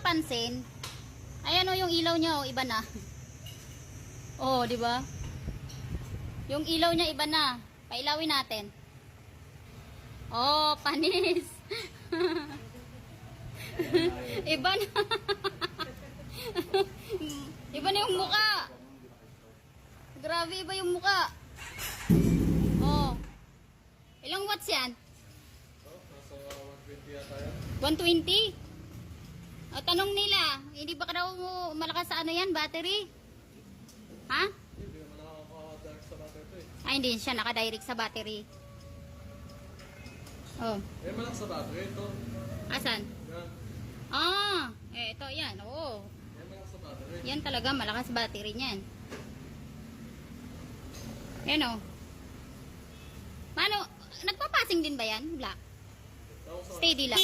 napapansin, ayan o yung ilaw niya o iba na. Oh, di ba? Yung ilaw niya iba na. Pailawin natin. Oh, panis. Iba na. Iba na yung muka. Grabe, iba yung muka. Oh. Ilang watts yan? Nasa 120 yata yan. 120? O, tanong nila, hindi ba ka daw malakas sa ano yan, battery? Ha? Hindi naman nakaka-direct sa natin ito eh. Ay, hindi siya nakadirect sa battery. Oh, Eh, malakas sa battery ito. asan? Yan. Ah, ito, yan, oo. Eh, malakas sa battery. Yan talaga, malakas battery niyan. Yan o. Paano, nagpapasing din ba yan? Black? Tapos, Steady lang.